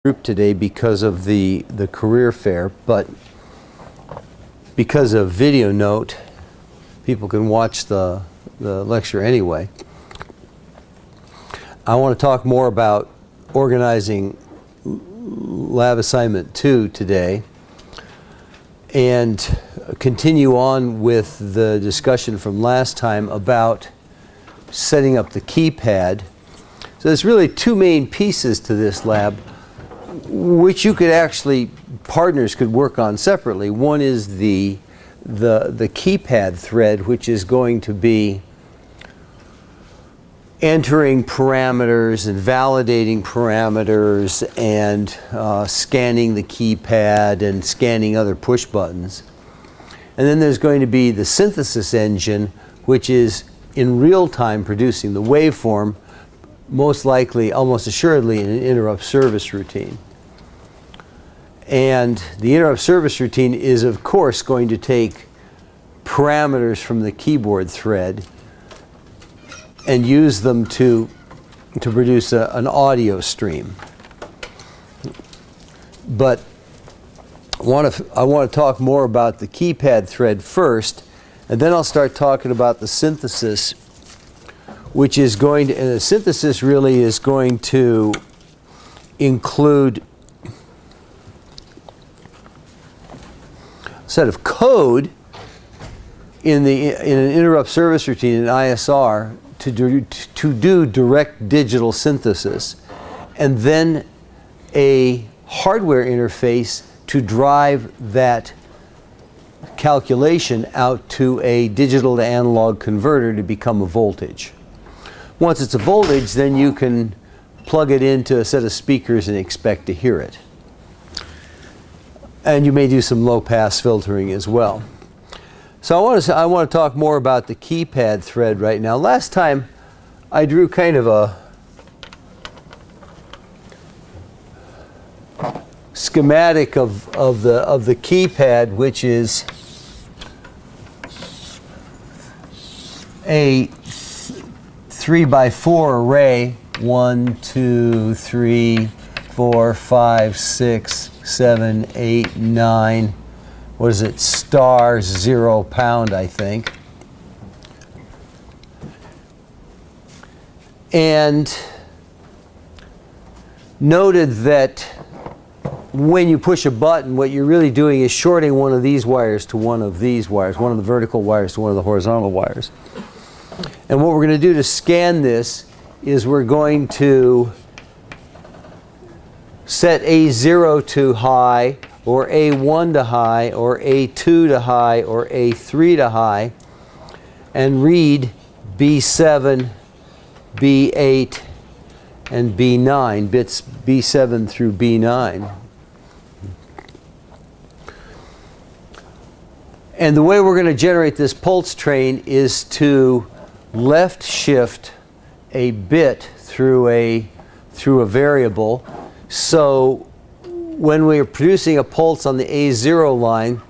group today because of the career fair, but because of video note, people can watch the lecture anyway. I want to talk more about organizing lab assignment 2 today and continue on with the discussion from last time about setting up the keypad. So there's really two main pieces to this lab, which you could actually, partners could work on separately. One is the keypad thread, which is going to be entering parameters and validating parameters and scanning the keypad and scanning other push buttons. And then there's going to be the synthesis engine, which is in real time producing the waveform, most likely, almost assuredly, in an interrupt service routine. And the interrupt service routine is, of course, going to take parameters from the keyboard thread and use them to produce an audio stream. But I want to talk more about the keypad thread first, and then I'll start talking about the synthesis, which is going to, and the synthesis really is going to include a set of code in an interrupt service routine in ISR to do direct digital synthesis, and then a hardware interface to drive that calculation out to a digital to analog converter to become a voltage. Once it's a voltage, then you can plug it into a set of speakers and expect to hear it. And you may do some low-pass filtering as well. So I want to talk more about the keypad thread right now. Last time I drew kind of a schematic of the keypad, which is a 3x4 array. 1, 2, 3, 4, 5, 6, 7, 8, 9. What is it? Star 0 pound, I think. And noted that when you push a button, what you're really doing is shorting one of these wires to one of these wires, one of the vertical wires to one of the horizontal wires. And what we're going to do to scan this is we're going to set A0 to high, or A1 to high, or A2 to high, or A3 to high, and read B7, B8, and B9, bits B7 through B9. And the way we're going to generate this pulse train is to left shift a bit through a variable. So when we are producing a pulse on the A0 line,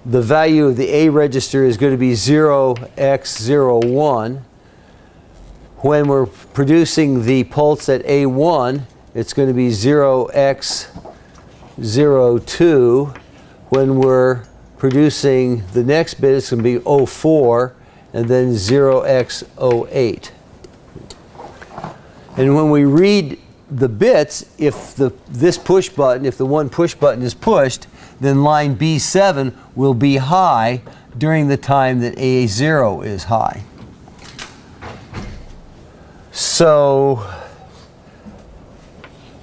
the value of the A register is going to be 0x01. When we're producing the pulse at A1, it's going to be 0x02. When we're producing the next bit, it's going to be 04, and then 0x08. And when we read the bits, if this push button, if the one push button is pushed, then line B7 will be high during the time that A0 is high. So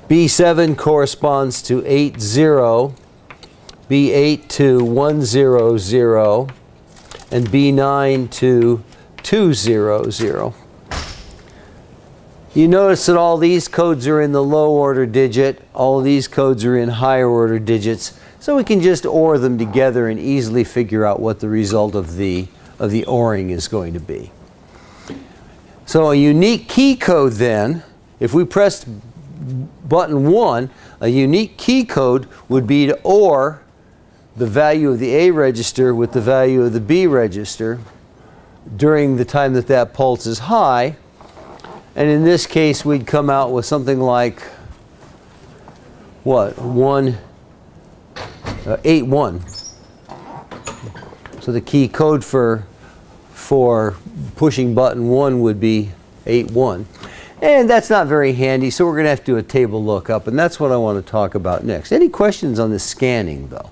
B7 corresponds to 80, B8 to 100, and B9 to 200. You notice that all these codes are in the low order digit, all of these codes are in higher order digits, so we can just OR them together and easily figure out what the result of the ORing is going to be. So a unique key code then, if we pressed button 1, a unique key code would be to OR the value of the A register with the value of the B register during the time that that pulse is high. And in this case, we'd come out with something like what? 81. So the key code for pushing button 1 would be 81. And that's not very handy, so we're going to have to do a table lookup, and that's what I want to talk about next. Any questions on the scanning, though?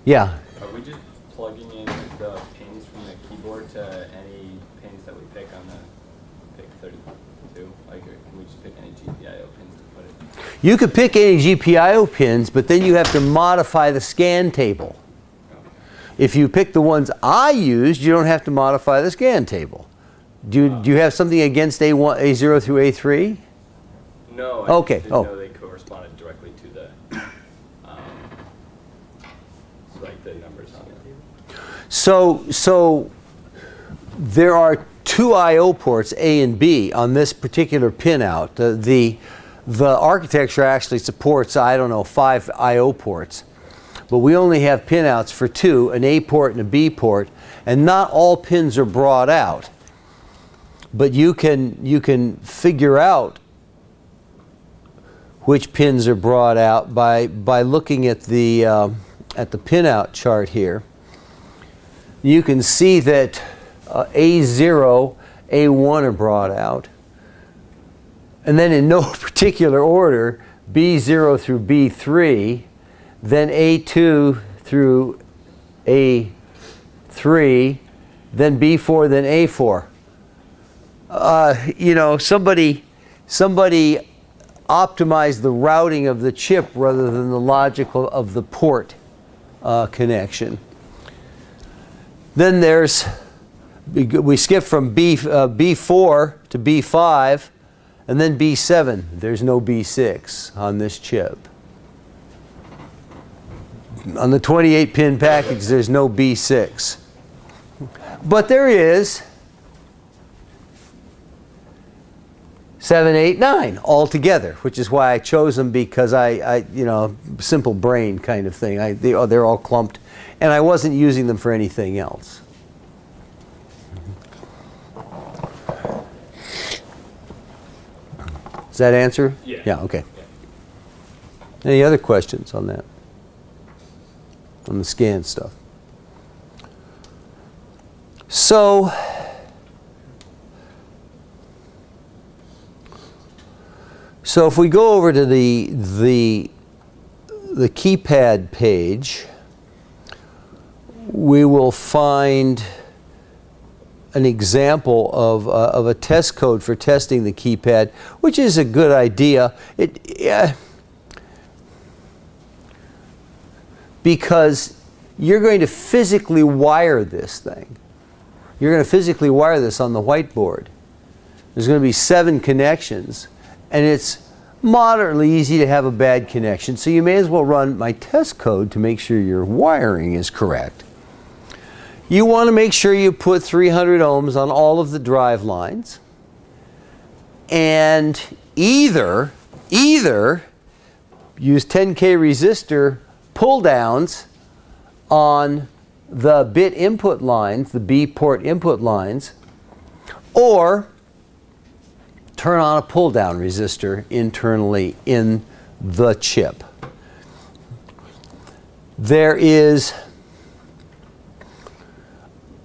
Yeah? Are we just plugging in the pins from the keyboard to any pins that we pick on the pick 32? Like, or can we just pick any GPIO pins to put it? You could pick any GPIO pins, but then you have to modify the scan table. If you pick the ones I used, you don't have to modify the scan table. Do you have something against A1, A0 through A3? No. Okay. Didn't know they corresponded directly to the like the numbers on the table. So there are two I/O ports, A and B, on this particular pinout. The architecture actually supports, I don't know, 5 I/O ports. But we only have pinouts for 2, an A port and a B port, and not all pins are brought out. But you can figure out which pins are brought out by looking at the pinout chart here. You can see that A0, A1 are brought out, and then in no particular order, B0 through B3. Then A2 through A3, then B4, then A4. You know, somebody optimized the routing of the chip rather than the logical of the port connection. Then we skip from B4 to B5, and then B7. There's no B6 on this chip. On the 28-pin package, there's no B6. But there is 7, 8, 9 all together, which is why I chose them, because I you know, simple brain kind of thing. They're all clumped, and I wasn't using them for anything else. Does that answer? Yeah. Yeah, okay. Yeah. Any other questions on that? On the scan stuff. So if we go over to the keypad page, we will find an example of a test code for testing the keypad, which is a good idea. Because you're going to physically wire this thing. You're going to physically wire this on the whiteboard. There's going to be 7 connections, and it's moderately easy to have a bad connection, so you may as well run my test code to make sure your wiring is correct. You want to make sure you put 300 ohms on all of the drive lines, and either use 10K resistor pull downs on the bit input lines, the B port input lines, or turn on a pull down resistor internally in the chip.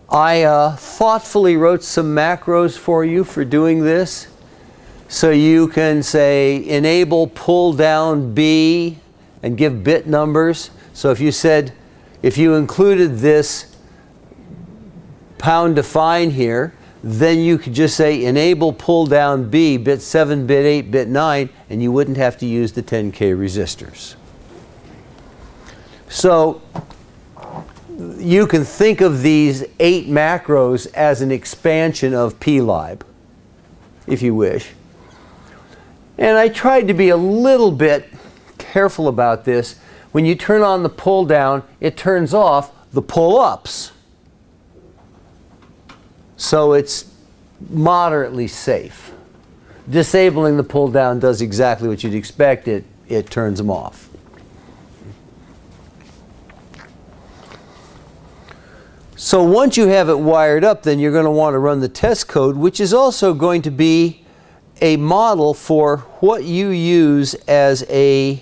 I thoughtfully wrote some macros for you for doing this. So you can say enable pull down B and give bit numbers. So if you included this pound define here, then you could just say enable pull down B, bit 7, bit 8, bit 9, and you wouldn't have to use the 10K resistors. So you can think of these 8 macros as an expansion of plib, if you wish. And I tried to be a little bit careful about this. When you turn on the pull down, it turns off the pull ups. So it's moderately safe. Disabling the pull down does exactly what you'd expect. It turns them off. So once you have it wired up, then you're going to want to run the test code, which is also going to be a model for what you use as a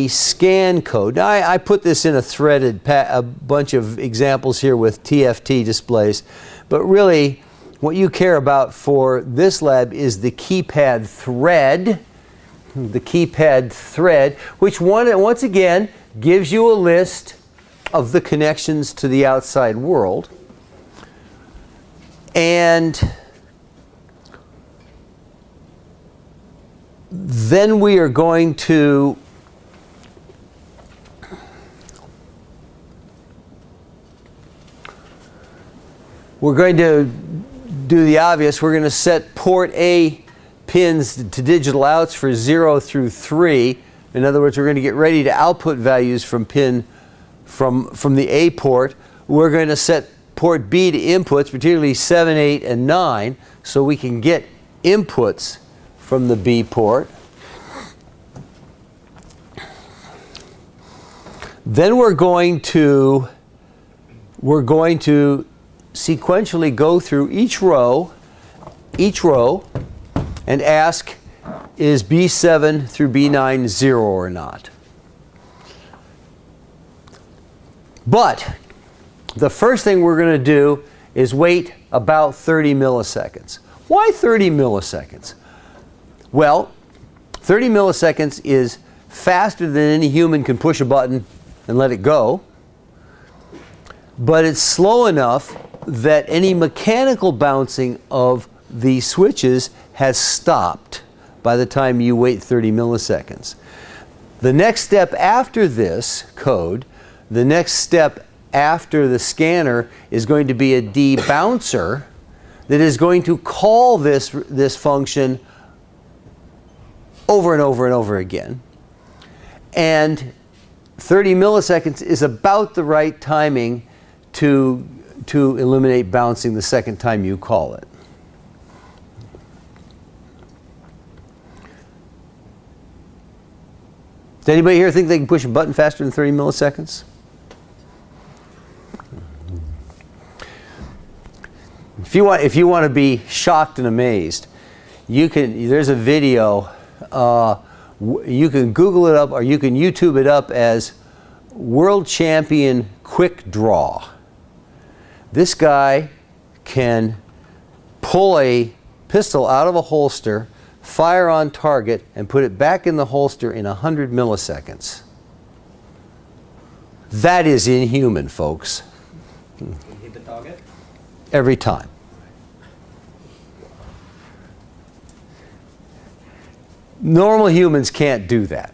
scan code. Now, I put this in a threaded a bunch of examples here with TFT displays, but really what you care about for this lab is the keypad thread. The keypad thread, which once again gives you a list of the connections to the outside world. And then we are going to do the obvious. We're going to set port A pins to digital outs for 0 through 3. In other words, we're going to get ready to output values from the A port. We're going to set port B to inputs, particularly 7, 8, and 9, so we can get inputs from the B port. Then we're going to sequentially go through each row and ask, is B7 through B9 0 or not? But the first thing we're going to do is wait about 30 milliseconds. Why 30 milliseconds? Well, 30 milliseconds is faster than any human can push a button and let it go, but it's slow enough that any mechanical bouncing of the switches has stopped by the time you wait 30 milliseconds. The next step after this code, the next step after the scanner, is going to be a debouncer that is going to call this function over and over and over again. And 30 milliseconds is about the right timing to eliminate bouncing the second time you call it. Does anybody here think they can push a button faster than 30 milliseconds? If you want to be shocked and amazed, there's a video, you can Google it up or you can YouTube it up as World Champion Quick Draw. This guy can pull a pistol out of a holster, fire on target, and put it back in the holster in 100 milliseconds. That is inhuman, folks. Can you hit the target? Every time. Normal humans can't do that.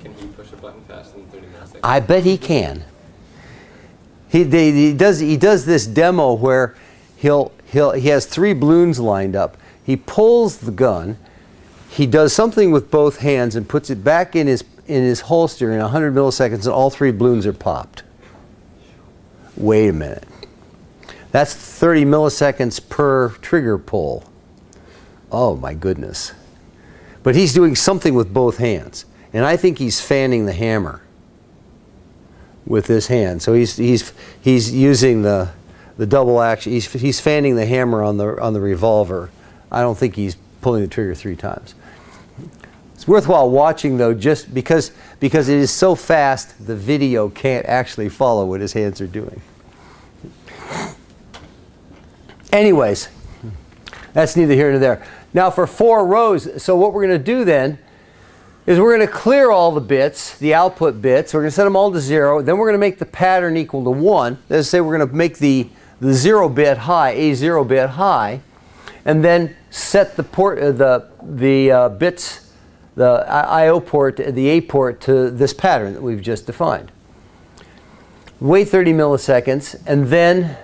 Can he push a button faster than 30 milliseconds? I bet he can. He does this demo where he has 3 balloons lined up. He pulls the gun, he does something with both hands and puts it back in his holster in 100 milliseconds, and all 3 balloons are popped. Wait a minute. That's 30 milliseconds per trigger pull. Oh my goodness. But he's doing something with both hands, and I think he's fanning the hammer with this hand. So he's using the double action. He's fanning the hammer on the revolver. I don't think he's pulling the trigger 3 times. It's worthwhile watching though, just because it is so fast the video can't actually follow what his hands are doing. Anyways, that's neither here nor there. Now for 4 rows, so what we're going to do then is we're going to clear all the bits, the output bits. We're going to set them all to 0. Then we're going to make the pattern equal to 1. Let's say we're going to make the 0 bit high, a 0 bit high, and then set the port, the bits, the I/O port, the A port to this pattern that we've just defined. Wait 30 milliseconds, and then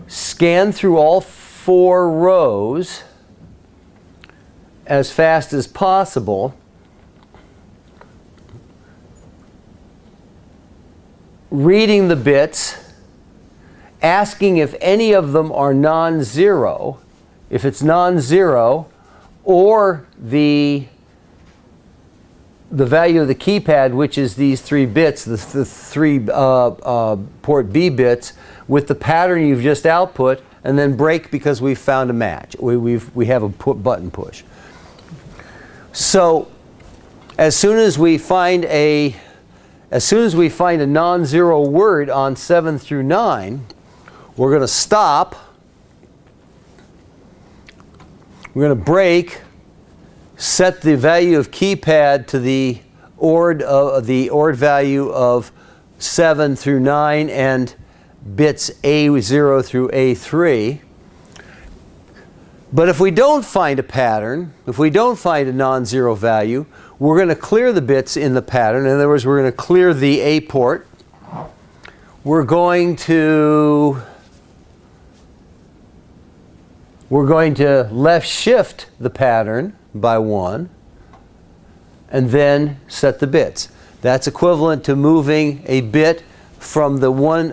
scan through all 4 rows as fast as possible. Reading the bits, asking if any of them are non-zero. If it's non-zero, or the the value of the keypad, which is these 3 bits, the 3 port B bits, with the pattern you've just output, and then break because we've found a match. We have a button push. So as soon as we find a non-zero word on 7 through 9, we're going to stop. We're going to break, set the value of keypad to the ORed value of 7 through 9 and bits A0 through A3. But if we don't find a pattern, if we don't find a non-zero value, we're going to clear the bits in the pattern. In other words, we're going to clear the A port. We're going to left shift the pattern by 1 and then set the bits. That's equivalent to moving a bit from the 1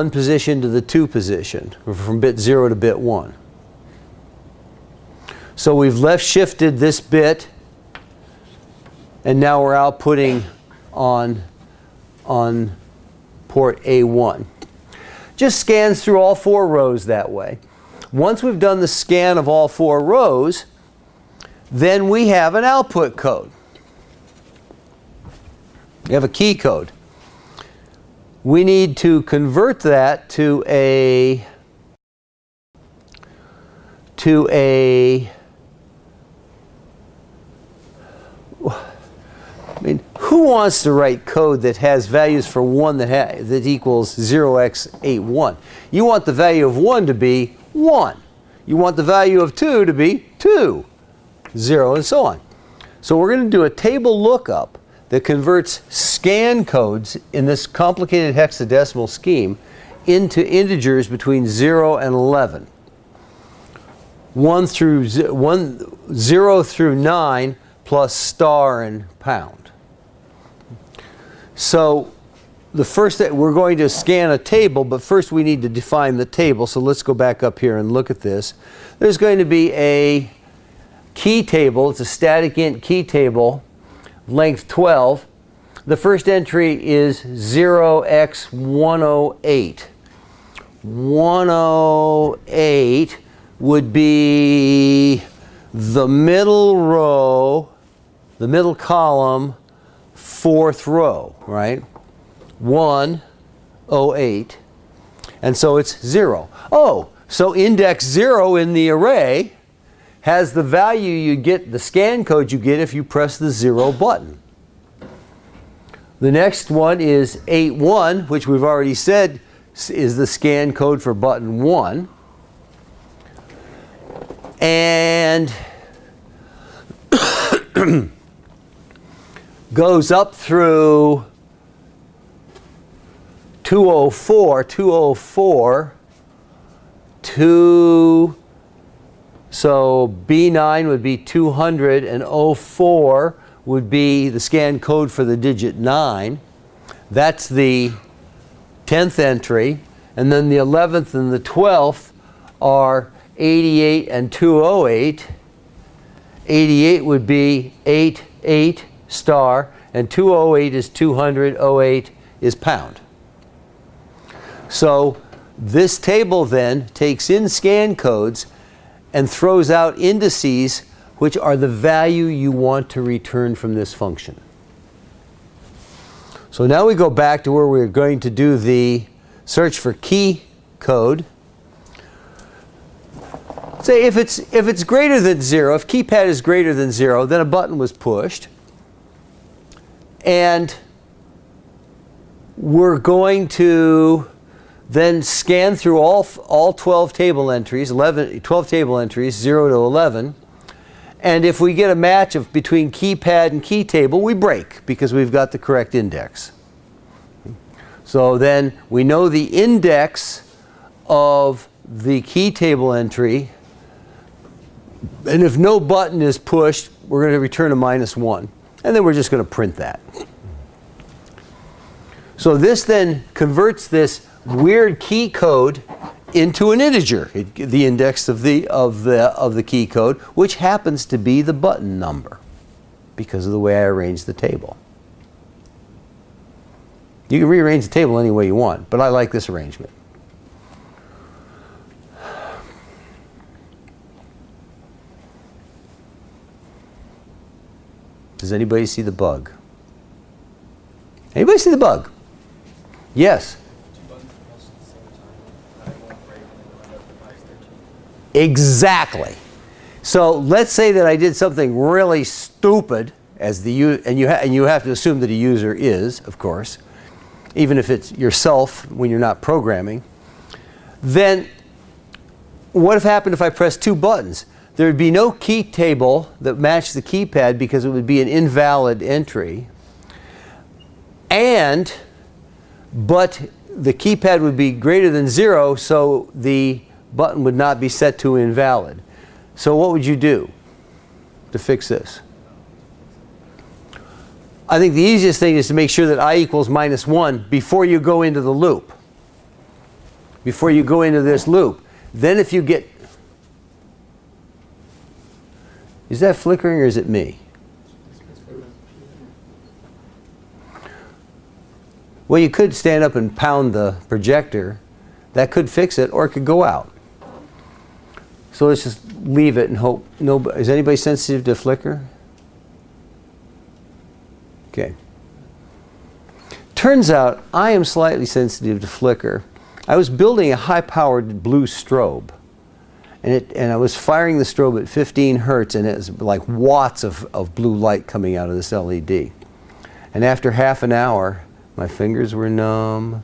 position to the 2 position, or from bit 0 to bit 1. So we've left shifted this bit, and now we're outputting on port A1. Just scans through all 4 rows that way. Once we've done the scan of all 4 rows, then we have an output code. We have a key code. We need to convert that to a I mean, who wants to write code that has values for 1 that equals 0x81? You want the value of 1 to be 1. You want the value of 2 to be 2, 0, and so on. So we're going to do a table lookup that converts scan codes in this complicated hexadecimal scheme into integers between 0 and 11. 0 through 9 plus star and pound. So the first thing, we're going to scan a table, but first we need to define the table. So let's go back up here and look at this. There's going to be a key table. It's a static int key table, length 12. The first entry is 0x108. 108 would be the middle row, the middle column, 4th row, right? 108. And so it's 0. Oh, so index 0 in the array has the value you get, the scan code you get if you press the 0 button. The next one is 81, which we've already said is the scan code for button 1. And goes up through 204 to, so B9 would be 200 and 04 would be the scan code for the digit 9. That's the 10th entry. And then the 11th and the 12th are 88 and 208. 88 would be 88 star, and 208 is 200, 08 is pound. So this table then takes in scan codes and throws out indices which are the value you want to return from this function. So now we go back to where we're going to do the search for key code. Say if it's greater than 0, if keypad is greater than 0, then a button was pushed. And we're going to then scan through all 12 table entries, 12 table entries, 0 to 11. And if we get a match of between keypad and key table, we break because we've got the correct index. So then we know the index of the key table entry. And if no button is pushed, we're going to return a -1. And then we're just going to print that. So this then converts this weird key code into an integer, the index of the key code, which happens to be the button number. because of the way I arranged the table. You can rearrange the table any way you want, but I like this arrangement. Does anybody see the bug? Anybody see the bug? Yes. Exactly. So let's say that I did something really stupid, as the and you have to assume that a user is, of course, even if it's yourself when you're not programming. Then what if happened if I pressed two buttons? There would be no key table that matched the keypad because it would be an invalid entry. But the keypad would be greater than 0, so the button would not be set to invalid. So what would you do to fix this? I think the easiest thing is to make sure that I equals -1 before you go into the loop. Before you go into this loop. Then if you get... Is that flickering or is it me? Well, you could stand up and pound the projector. That could fix it, or it could go out. So let's just leave it and hope. Is anybody sensitive to flicker? Okay. Turns out I am slightly sensitive to flicker. I was building a high-powered blue strobe, and I was firing the strobe at 15 hertz, and it was like watts of blue light coming out of this LED. And after half an hour, my fingers were numb,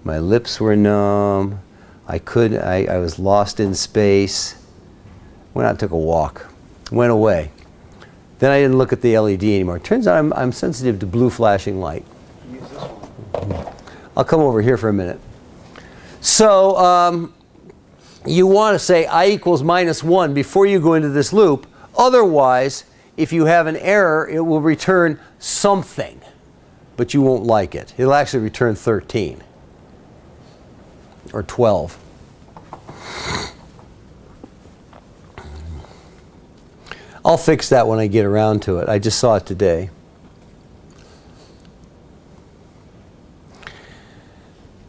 my lips were numb, I was lost in space. Went out and took a walk, went away. Then I didn't look at the LED anymore. Turns out I'm sensitive to blue flashing light. Use this one. I'll come over here for a minute. So you want to say I equals -1 before you go into this loop. Otherwise, if you have an error, it will return something, but you won't like it. It'll actually return 13 or 12. I'll fix that when I get around to it. I just saw it today.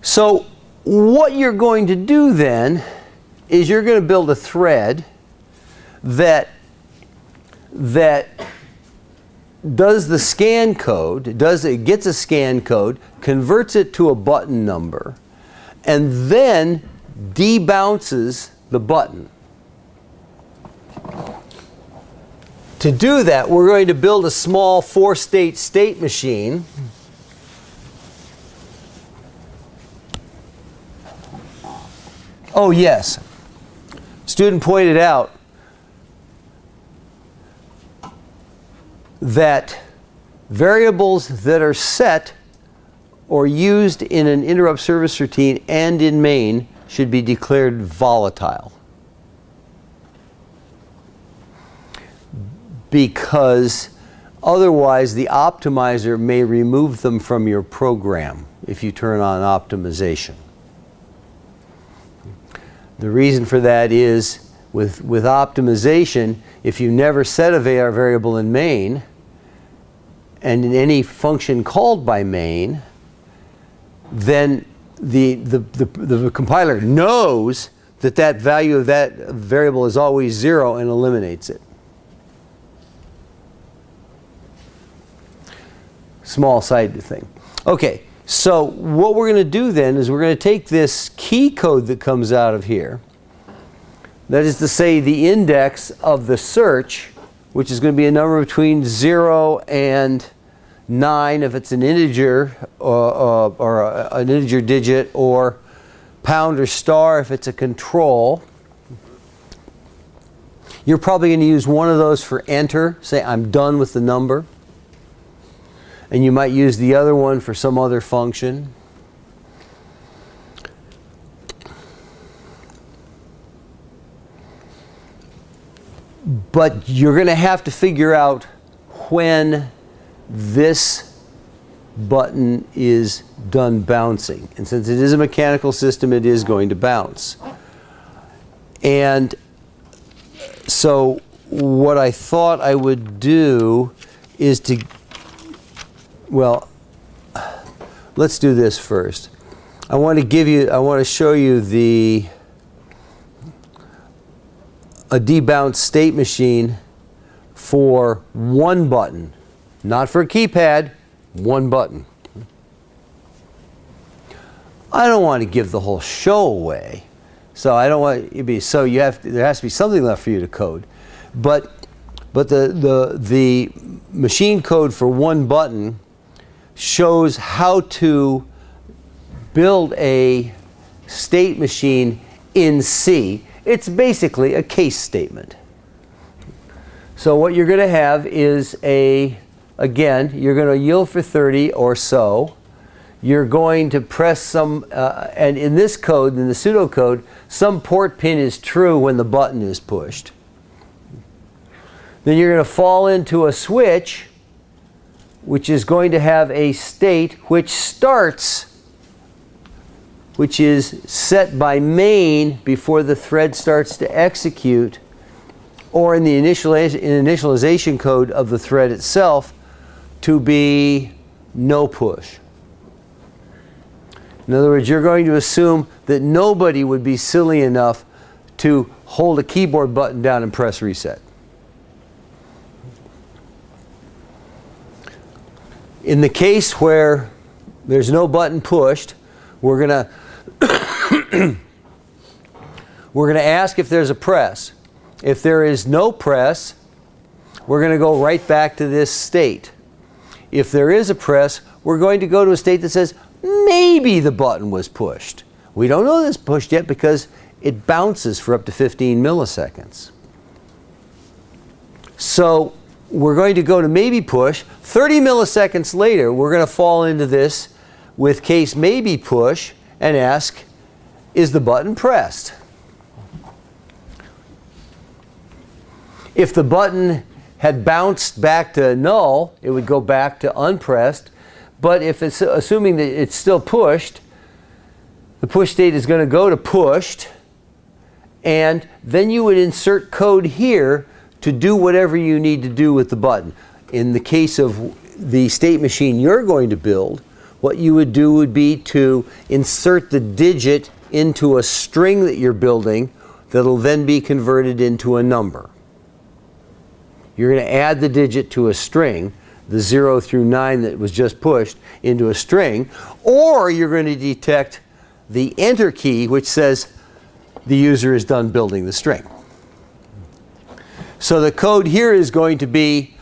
So what you're going to do then is you're going to build a thread that does the scan code, it gets a scan code, converts it to a button number, and then debounces the button. To do that, we're going to build a small 4-state state machine. Oh yes, student pointed out that variables that are set or used in an interrupt service routine and in main should be declared volatile, because otherwise the optimizer may remove them from your program if you turn on optimization. The reason for that is with optimization, if you never set a variable in main, and in any function called by main, then the compiler knows that value of that variable is always 0 and eliminates it. Small side thing. Okay, so what we're going to do then is we're going to take this key code that comes out of here, that is to say the index of the search, which is going to be a number between 0 and 9 if it's an integer or an integer digit, or pound or star if it's a control. You're probably going to use one of those for enter, say I'm done with the number. And you might use the other one for some other function. But you're going to have to figure out when this button is done bouncing. And since it is a mechanical system, it is going to bounce. And so what I thought I would do is to, well, let's do this first. I want to show you a debounce state machine for one button, not for a keypad, one button. I don't want to give the whole show away, so I don't want it to be, so there has to be something left for you to code, but the machine code for one button shows how to build a state machine in C. It's basically a case statement. So what you're going to have is again, you're going to yield for 30 or so. You're going to press some, and in this code, in the pseudocode, some port pin is true when the button is pushed. Then you're going to fall into a switch, which is going to have a state which is set by main before the thread starts to execute, or in the initialization code of the thread itself to be no push. In other words, you're going to assume that nobody would be silly enough to hold a keyboard button down and press reset. In the case where there's no button pushed, we're going to ask if there's a press. If there is no press, we're going to go right back to this state. If there is a press, we're going to go to a state that says maybe the button was pushed. We don't know this pushed yet because it bounces for up to 15 milliseconds. So we're going to go to maybe push. 30 milliseconds later, we're going to fall into this with case maybe push and ask, is the button pressed? If the button had bounced back to null, it would go back to unpressed. But if it's assuming that it's still pushed, the push state is going to go to pushed, and then you would insert code here to do whatever you need to do with the button. In the case of the state machine you're going to build, what you would do would be to insert the digit into a string that you're building that'll then be converted into a number. You're going to add the digit to a string, the 0 through 9 that was just pushed, into a string, or you're going to detect the enter key which says the user is done building the string. So the code here is going to be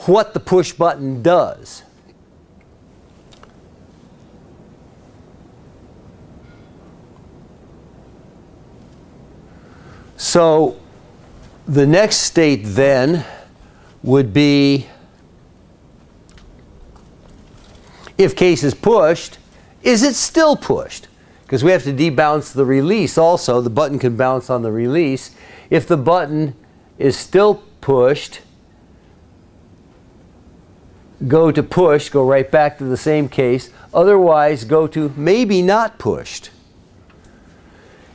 what the push button does. So the next state then would be, if case is pushed, is it still pushed? Because we have to debounce the release also. The button can bounce on the release. If the button is still pushed, go to push, go right back to the same case. Otherwise, go to maybe not pushed.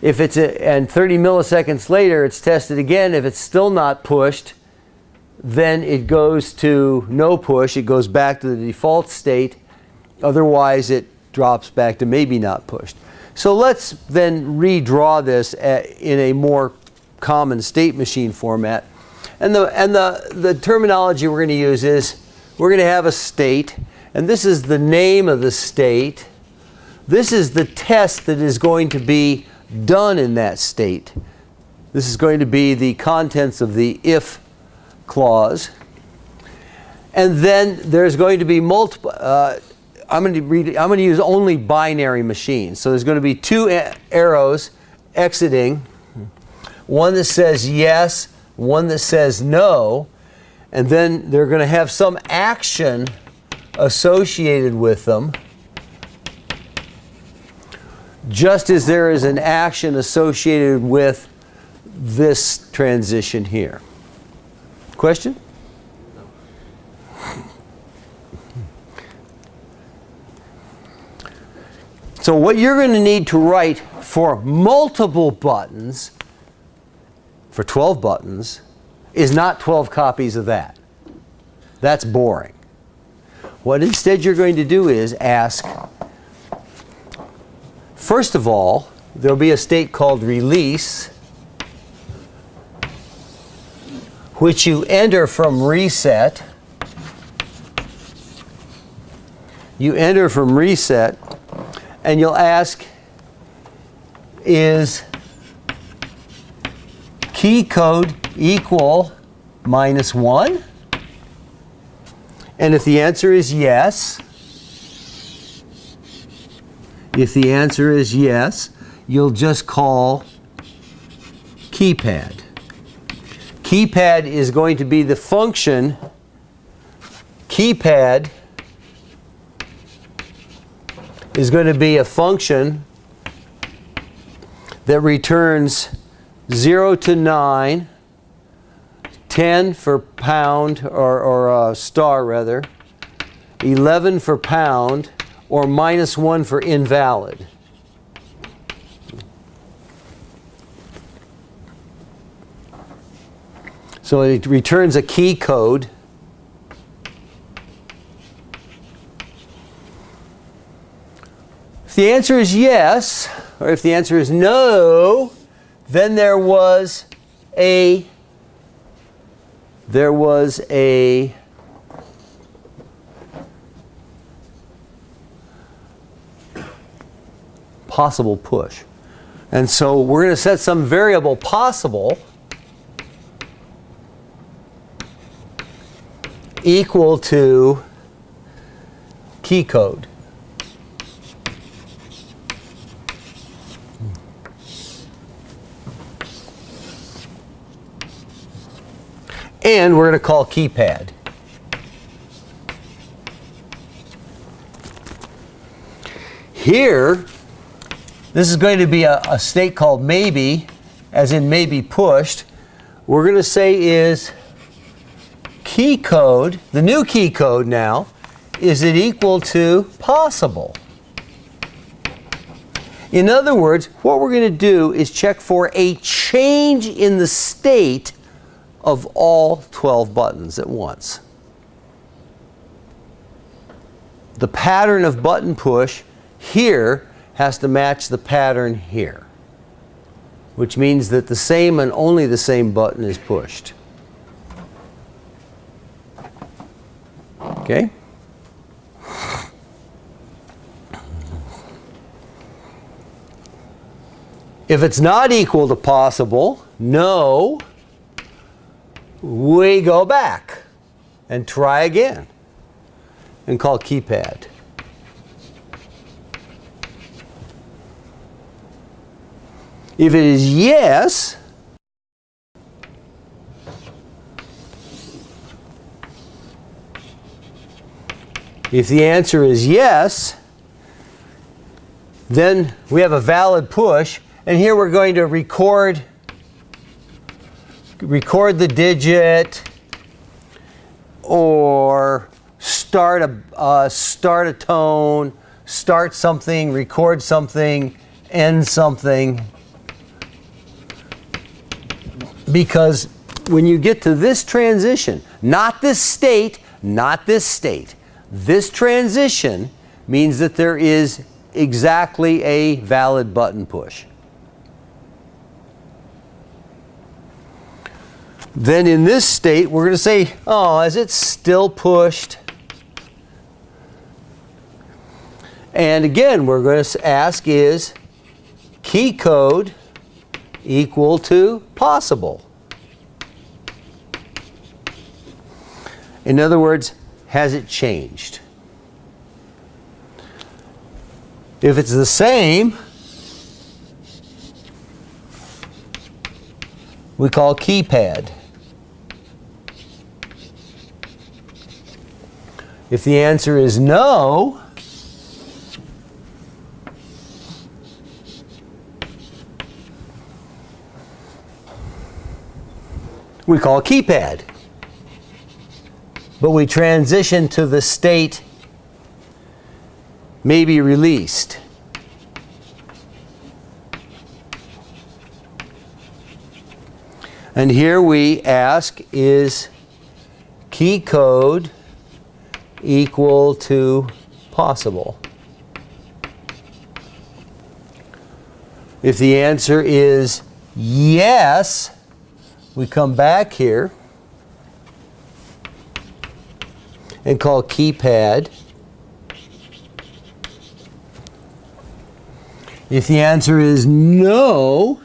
If it's and 30 milliseconds later, it's tested again. If it's still not pushed, then it goes to no push. It goes back to the default state. Otherwise, it drops back to maybe not pushed. So let's then redraw this in a more common state machine format. And the terminology we're going to use is, we're going to have a state, and this is the name of the state. This is the test that is going to be done in that state. This is going to be the contents of the if clause. And then there's going to be multiple, I'm going to use only binary machines. So there's going to be two arrows exiting, one that says yes, one that says no, and then they're going to have some action associated with them, just as there is an action associated with this transition here. Question? So what you're going to need to write for multiple buttons, for 12 buttons, is not 12 copies of that. That's boring. what instead you're going to do is ask, first of all, there'll be a state called release, which you enter from reset. You enter from reset, and you'll ask, is key code equal -1? And if the answer is yes, you'll just call keypad. Keypad is going to be the function. Keypad is going to be a function that returns 0 to 9, 10 for pound, or star rather, 11 for pound, or -1 for invalid. So it returns a key code. If the answer is yes, or if the answer is no, then there was a possible push. And so we're going to set some variable possible equal to key code. And we're going to call keypad. Here, this is going to be a state called maybe, as in maybe pushed. We're going to say is key code, the new key code now, is it equal to possible? In other words, what we're going to do is check for a change in the state of all 12 buttons at once. The pattern of button push here has to match the pattern here, which means that the same and only the same button is pushed. Okay? If it's not equal to possible, no, we go back and try again and call keypad. If it is yes, if the answer is yes, then we have a valid push, and here we're going to record the digit, or start a tone, start something, record something, end something. Because when you get to this transition, not this state, this transition means that there is exactly a valid button push. Then in this state, we're going to say, oh, is it still pushed? And again, we're going to ask, is key code equal to possible? In other words, has it changed? If it's the same, we call keypad. If the answer is no, we call keypad. But we transition to the state may be released. And here we ask, is key code equal to possible? If the answer is yes, we come back here and call keypad. If the answer is no,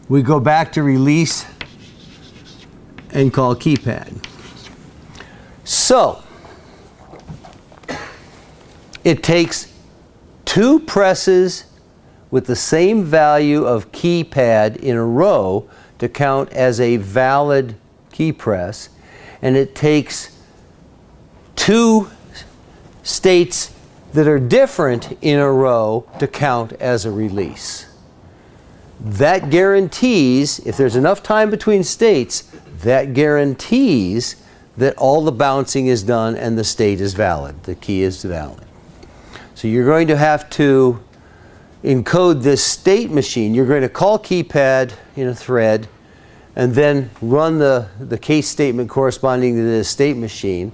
we go back to release and call keypad. So, it takes 2 presses with the same value of keypad in a row to count as a valid key press, and it takes 2 states that are different in a row to count as a release. That guarantees, if there's enough time between states, that guarantees that all the bouncing is done and the state is valid, the key is valid. So you're going to have to encode this state machine. You're going to call keypad in a thread and then run the case statement corresponding to this state machine.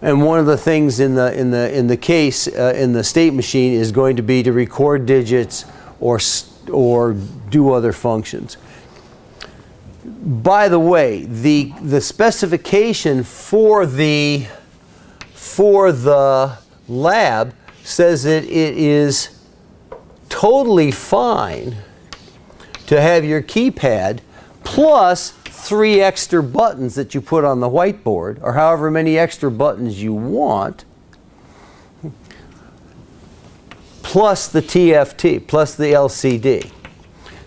And one of the things in the case in the state machine is going to be to record digits or do other functions. By the way, the specification for the lab says that it is totally fine to have your keypad plus 3 extra buttons that you put on the whiteboard, or however many extra buttons you want, plus the TFT, plus the LCD.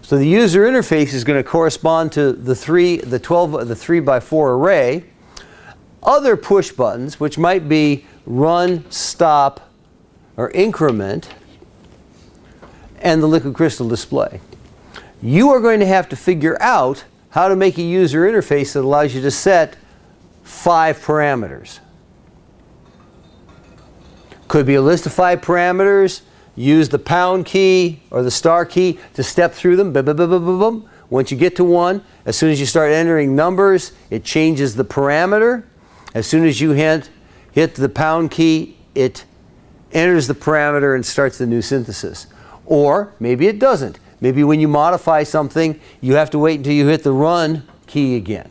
So the user interface is going to correspond to the 3x4 array. Other push buttons, which might be run, stop, or increment, and the liquid crystal display. You are going to have to figure out how to make a user interface that allows you to set 5 parameters. Could be a list of 5 parameters. Use the pound key or the star key to step through them. Boom, boom, boom, boom, boom, boom. Once you get to one, as soon as you start entering numbers, it changes the parameter. As soon as you hit the pound key, it enters the parameter and starts the new synthesis. Or maybe it doesn't. Maybe when you modify something, you have to wait until you hit the run key again.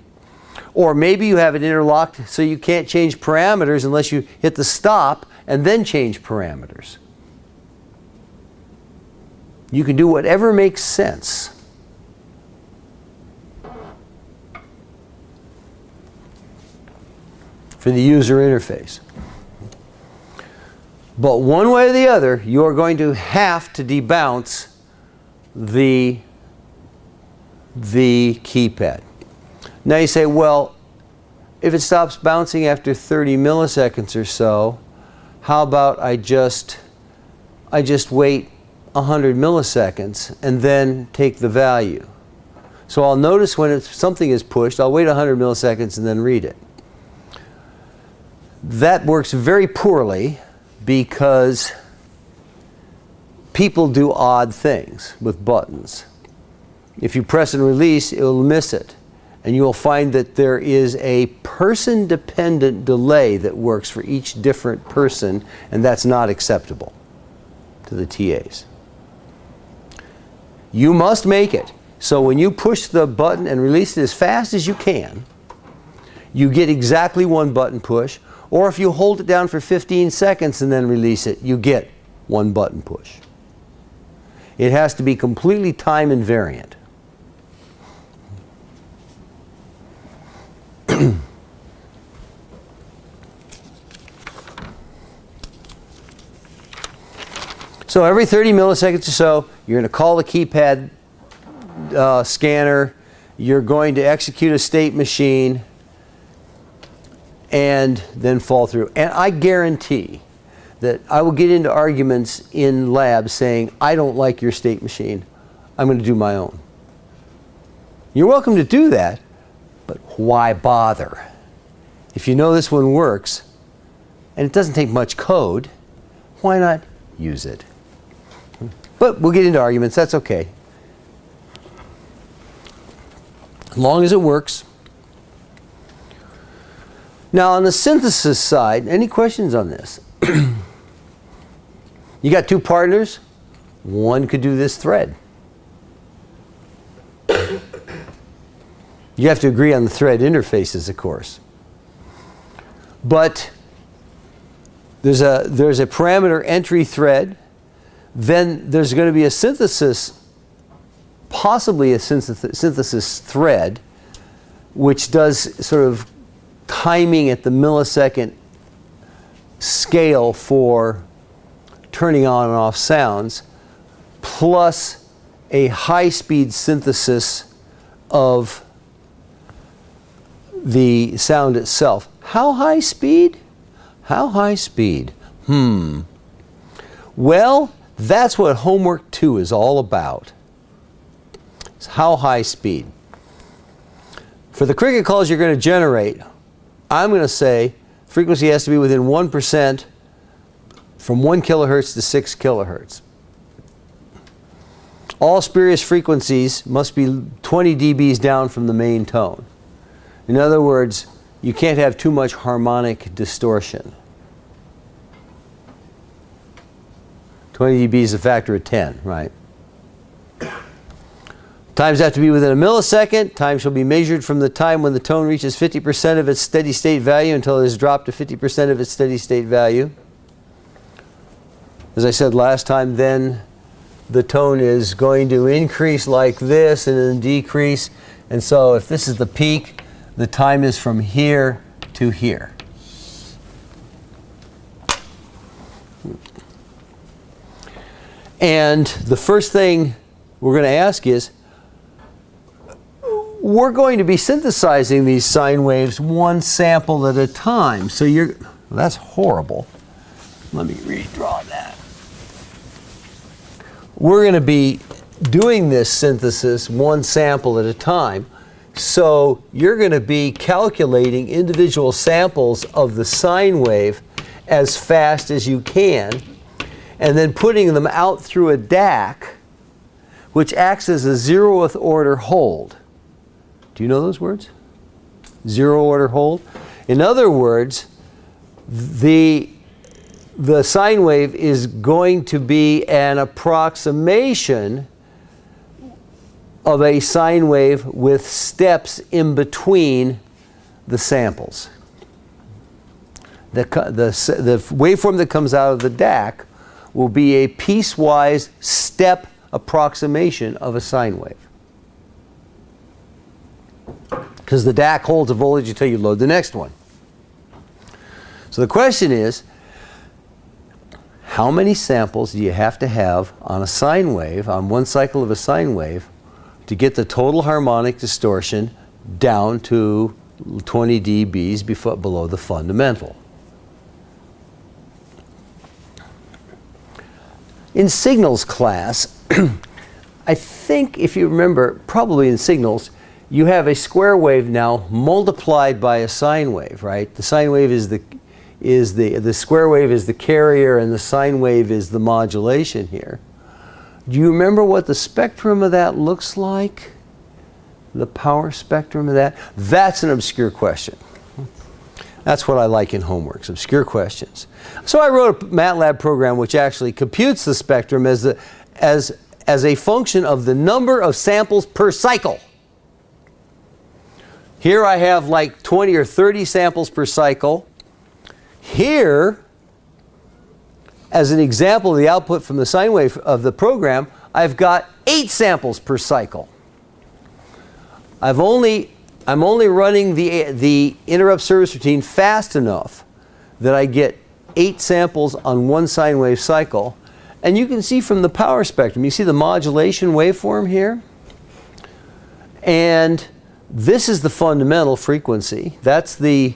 Or maybe you have it interlocked so you can't change parameters unless you hit the stop and then change parameters. You can do whatever makes sense. For the user interface. But one way or the other, you are going to have to debounce the keypad. Now you say, well, if it stops bouncing after 30 milliseconds or so, how about I just wait 100 milliseconds and then take the value? So I'll notice when something is pushed, I'll wait 100 milliseconds and then read it. That works very poorly because people do odd things with buttons. If you press and release, it will miss it. And you will find that there is a person-dependent delay that works for each different person, and that's not acceptable to the TAs. You must make it so when you push the button and release it as fast as you can, you get exactly 1 button push, or if you hold it down for 15 seconds and then release it, you get 1 button push. It has to be completely time invariant. So every 30 milliseconds or so, you're going to call the keypad scanner, you're going to execute a state machine, and then fall through. And I guarantee that I will get into arguments in labs saying, I don't like your state machine, I'm going to do my own. You're welcome to do that, but why bother? If you know this one works, and it doesn't take much code, why not use it? But we'll get into arguments, that's okay. As long as it works. Now on the synthesis side, any questions on this? You got two partners. One could do this thread. You have to agree on the thread interfaces, of course. But there's a parameter entry thread. Then there's going to be a synthesis, possibly a synthesis thread, which does sort of timing at the millisecond scale for turning on and off sounds, plus a high-speed synthesis of the sound itself. How high speed? How high speed? Well, that's what homework 2 is all about. It's how high speed. For the cricket calls you're going to generate, I'm going to say frequency has to be within 1% from 1 kilohertz to 6 kilohertz. All spurious frequencies must be 20 dBs down from the main tone. In other words, you can't have too much harmonic distortion. 20 dB is a factor of 10, right? Times have to be within a millisecond. Time shall be measured from the time when the tone reaches 50% of its steady state value until it is dropped to 50% of its steady state value. As I said last time, then the tone is going to increase like this and then decrease. And so if this is the peak, the time is from here to here. And the first thing we're going to ask is, we're going to be synthesizing these sine waves one sample at a time. So well, that's horrible. Let me redraw that. We're going to be doing this synthesis one sample at a time. So you're going to be calculating individual samples of the sine wave as fast as you can, and then putting them out through a DAC, which acts as a 0th order hold. Do you know those words? 0 order hold. In other words, the sine wave is going to be an approximation of a sine wave with steps in between the samples. The waveform that comes out of the DAC will be a piecewise step approximation of a sine wave. Because the DAC holds a voltage until you load the next one. So the question is, how many samples do you have to have on a sine wave, on one cycle of a sine wave, to get the total harmonic distortion down to 20 dBs below the fundamental? In signals class, I think if you remember, probably in signals, you have a square wave now multiplied by a sine wave, right? The sine wave is the square wave is the carrier, and the sine wave is the modulation here. Do you remember what the spectrum of that looks like? The power spectrum of that? That's an obscure question. That's what I like in homeworks, obscure questions. So I wrote a MATLAB program which actually computes the spectrum as a function of the number of samples per cycle. Here I have like 20 or 30 samples per cycle. Here, as an example of the output from the sine wave of the program, I've got 8 samples per cycle. I'm only running the interrupt service routine fast enough that I get 8 samples on one sine wave cycle. And you can see from the power spectrum, you see the modulation waveform here? And this is the fundamental frequency. That's the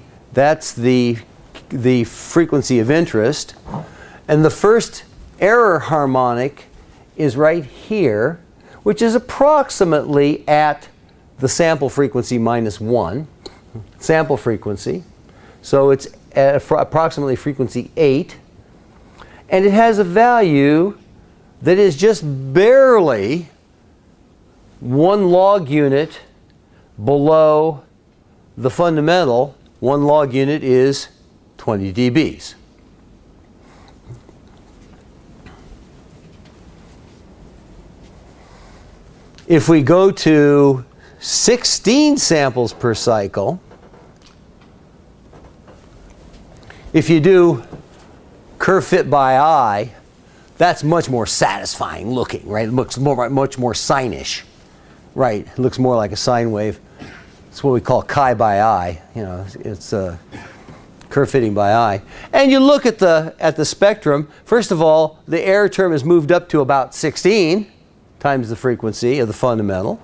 frequency of interest. And the first error harmonic is right here, which is approximately at the sample frequency minus 1. Sample frequency. So it's at approximately frequency 8. And it has a value that is just barely 1 log unit below the fundamental 1 log unit is 20 dBs. If we go to 16 samples per cycle, if you do curve fit by eye, that's much more satisfying looking, right? It looks much more sine-ish, right? It looks more like a sine wave. It's what we call chi by eye. You know, it's curve fitting by eye. And you look at the spectrum. First of all, the error term is moved up to about 16 times the frequency of the fundamental,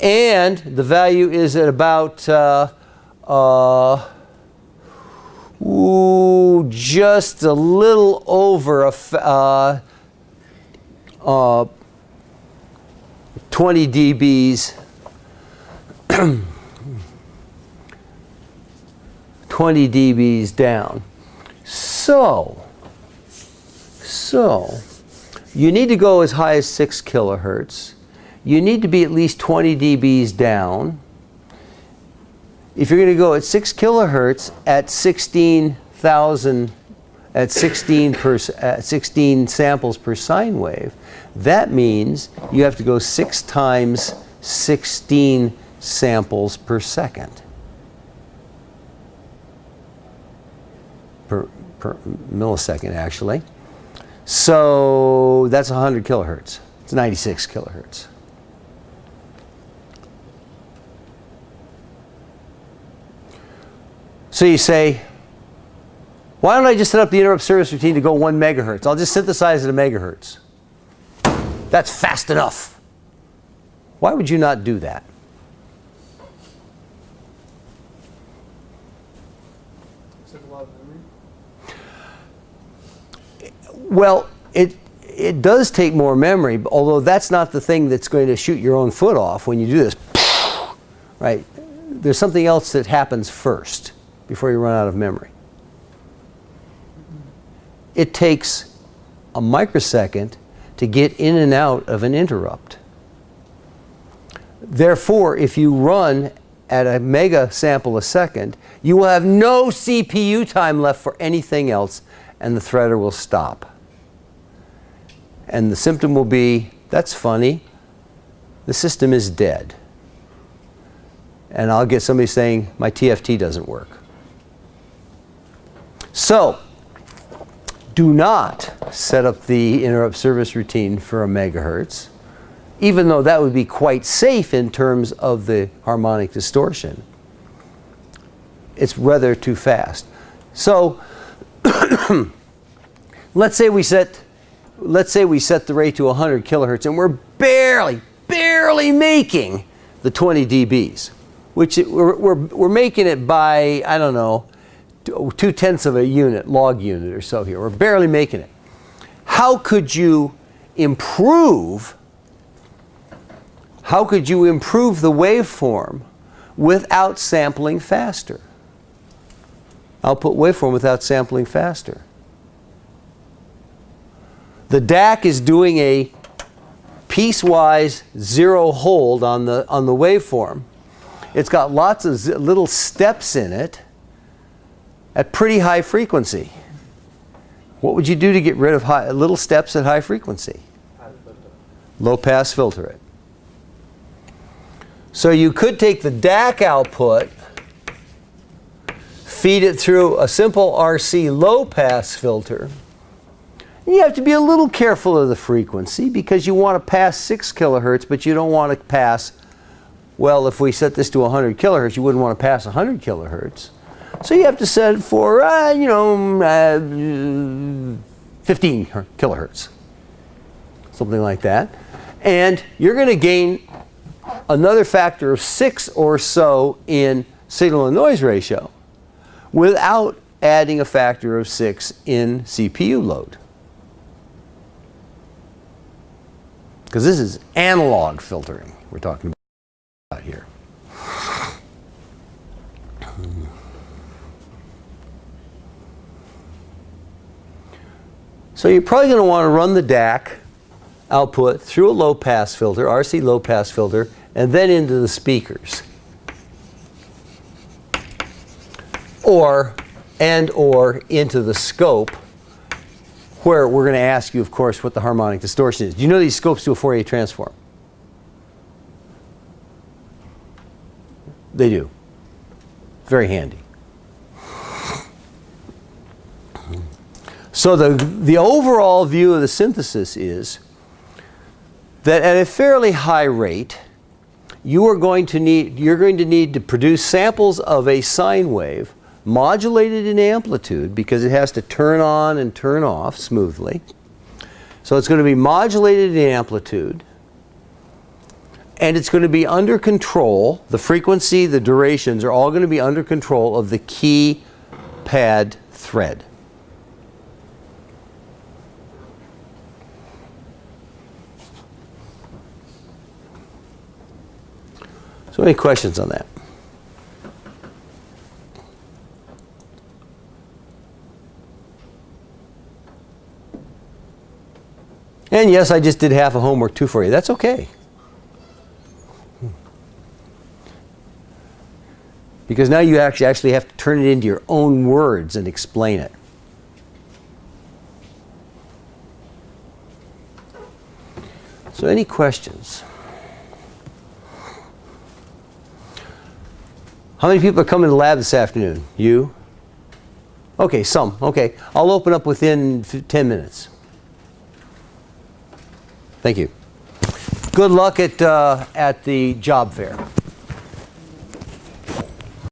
and the value is at about just a little over 20 dBs 20 dBs down. So you need to go as high as 6 kilohertz. You need to be at least 20 dBs down. If you're going to go at 6 kilohertz at 16,000 at 16 samples per sine wave, that means you have to go 6 times 16 samples per second. Per millisecond, actually. So that's 100 kilohertz. It's 96 kilohertz. So you say, why don't I just set up the interrupt service routine to go 1 megahertz? I'll just synthesize it at a megahertz. That's fast enough. Why would you not do that? Well, it does take more memory, although that's not the thing that's going to shoot your own foot off when you do this. Right? There's something else that happens first before you run out of memory. It takes a microsecond to get in and out of an interrupt. Therefore, if you run at a mega sample a second, you will have no CPU time left for anything else, and the threader will stop. And the symptom will be, that's funny, the system is dead. And I'll get somebody saying, my TFT doesn't work. So, do not set up the interrupt service routine for a megahertz, even though that would be quite safe in terms of the harmonic distortion. It's rather too fast. So, let's say we set the rate to 100 kilohertz, and we're barely making the 20 dBs, which we're making it by, I don't know, 2/10 of a unit, log unit or so here. We're barely making it. How could you improve the waveform without sampling faster? Output waveform without sampling faster. The DAC is doing a piecewise zero hold on the waveform. It's got lots of little steps in it at pretty high frequency. What would you do to get rid of little steps at high frequency? Low pass filter it. So you could take the DAC output, feed it through a simple RC low pass filter. You have to be a little careful of the frequency because you want to pass 6 kilohertz, but you don't want to pass, well, if we set this to 100 kilohertz, you wouldn't want to pass 100 kilohertz. So you have to set it for, 15 kilohertz, something like that. And you're going to gain another factor of 6 or so in signal to noise ratio without adding a factor of 6 in CPU load. Because this is analog filtering we're talking about here. So you're probably going to want to run the DAC output through a low pass filter, RC low pass filter, and then into the speakers. or into the scope, where we're going to ask you, of course, what the harmonic distortion is. Do you know these scopes do a Fourier transform? They do. Very handy. So the overall view of the synthesis is that at a fairly high rate, you're going to need to produce samples of a sine wave modulated in amplitude, because it has to turn on and turn off smoothly. So it's going to be modulated in amplitude, and it's going to be under control. The frequency, the durations are all going to be under control of the keypad thread. So any questions on that? And yes, I just did half a homework too for you. That's okay. Because now you actually have to turn it into your own words and explain it. So any questions? How many people are coming to the lab this afternoon? You? Okay, some. Okay, I'll open up within 10 minutes. Thank you. Good luck at the job fair.